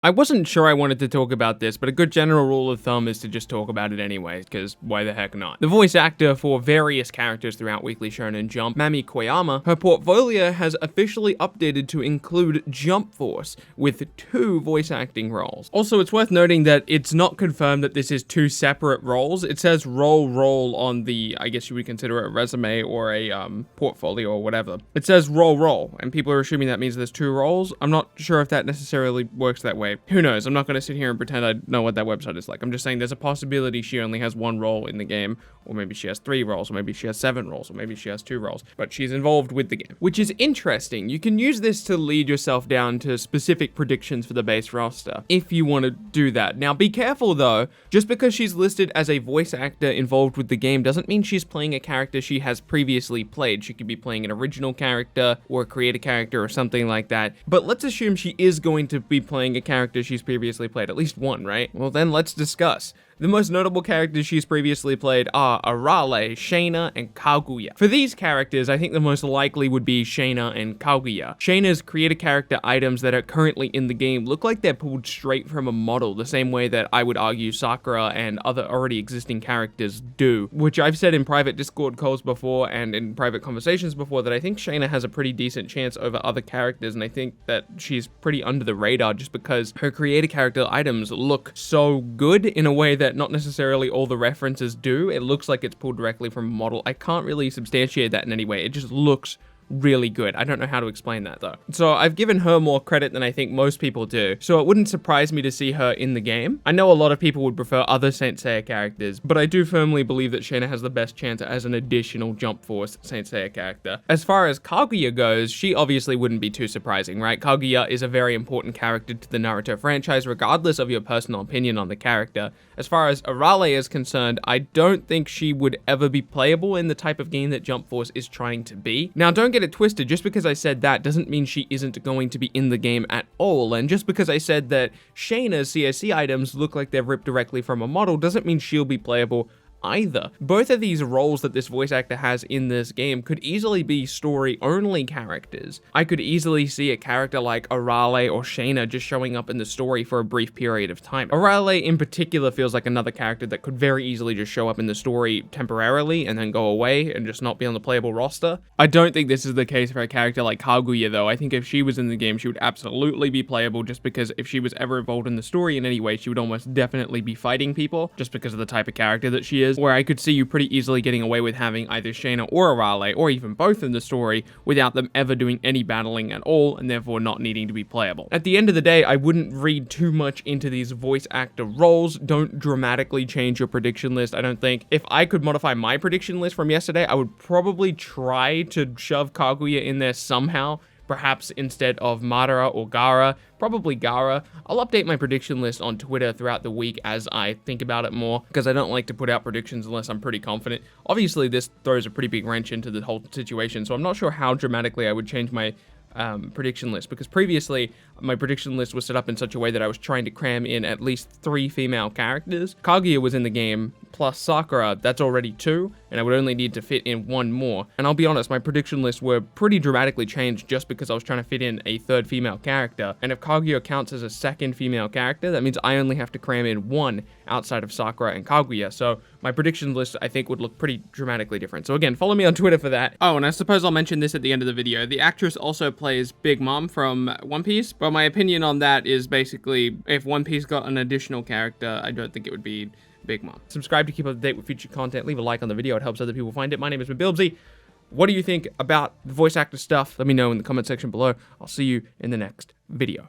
I wasn't sure I wanted to talk about this, but a good general rule of thumb is to just talk about it anyway, because why the heck not? The voice actor for various characters throughout Weekly Shonen Jump, Mami Koyama, her portfolio has officially updated to include Jump Force, with 2 voice acting roles. Also, it's worth noting that it's not confirmed that this is 2 separate roles. It says role on the, I guess you would consider it a resume or a portfolio or whatever. It says role, and people are assuming that means there's 2 roles. I'm not sure if that necessarily works that way. Who knows? I'm not going to sit here and pretend I know what that website is like. I'm just saying there's a possibility she only has 1 role in the game, or maybe she has 3 roles, or maybe she has 7 roles, or maybe she has 2 roles, but she's involved with the game, which is interesting. You can use this to lead yourself down to specific predictions for the base roster, if you want to do that. Now, be careful though, just because she's listed as a voice actor involved with the game doesn't mean she's playing a character she has previously played. She could be playing an original character, or create a character, or something like that, but let's assume she is going to be playing a character she's previously played, at least one, right? Well, then let's discuss. The most notable characters she's previously played are Arale, Shaina, and Kaguya. For these characters, I think the most likely would be Shaina and Kaguya. Shaina's create a character items that are currently in the game look like they're pulled straight from a model, the same way that I would argue Sakura and other already existing characters do, which I've said in private Discord calls before and in private conversations before that I think Shaina has a pretty decent chance over other characters, and I think that she's pretty under the radar just because her create a character items look so good in a way that not necessarily all the references do. It looks like it's pulled directly from a model. I can't really substantiate that in any way. It just looks really good. I don't know how to explain that though. So I've given her more credit than I think most people do, so it wouldn't surprise me to see her in the game. I know a lot of people would prefer other Saint Seiya characters, but I do firmly believe that Shaina has the best chance as an additional Jump Force Saint Seiya character. As far as Kaguya goes, she obviously wouldn't be too surprising, right? Kaguya is a very important character to the Naruto franchise, regardless of your personal opinion on the character. As far as Arale is concerned, I don't think she would ever be playable in the type of game that Jump Force is trying to be. Now, don't get it twisted, just because I said that doesn't mean she isn't going to be in the game at all, and just because I said that Shaina's CSC items look like they're ripped directly from a model doesn't mean she'll be playable either. Both of these roles that this voice actor has in this game could easily be story-only characters. I could easily see a character like Arale or Shaina just showing up in the story for a brief period of time. Arale in particular feels like another character that could very easily just show up in the story temporarily and then go away and just not be on the playable roster. I don't think this is the case for a character like Kaguya though. I think if she was in the game, she would absolutely be playable, just because if she was ever involved in the story in any way, she would almost definitely be fighting people, just because of the type of character that she is. Where I could see you pretty easily getting away with having either Shaina or Arale, or even both in the story, without them ever doing any battling at all, and therefore not needing to be playable. At the end of the day, I wouldn't read too much into these voice actor roles. Don't dramatically change your prediction list, I don't think. If I could modify my prediction list from yesterday, I would probably try to shove Kaguya in there somehow, perhaps instead of Madara or Gaara, probably Gaara. I'll update my prediction list on Twitter throughout the week as I think about it more, because I don't like to put out predictions unless I'm pretty confident. Obviously, this throws a pretty big wrench into the whole situation, so I'm not sure how dramatically I would change my prediction list, because previously my prediction list was set up in such a way that I was trying to cram in at least 3 female characters. Kaguya was in the game, plus Sakura, that's already 2, and I would only need to fit in 1 more. And I'll be honest, my prediction lists were pretty dramatically changed just because I was trying to fit in a 3rd female character, and if Kaguya counts as a 2nd female character, that means I only have to cram in 1 outside of Sakura and Kaguya, so my prediction list I think would look pretty dramatically different. So again, follow me on Twitter for that. Oh, and I suppose I'll mention this at the end of the video. The actress also plays Big Mom from One Piece, but my opinion on that is basically, if One Piece got an additional character, I don't think it would be Big Mom. Subscribe to keep up to date with future content. Leave a like on the video. It helps other people find it. My name is Mabilbzy. What do you think about the voice actor stuff? Let me know in the comment section below. I'll see you in the next video.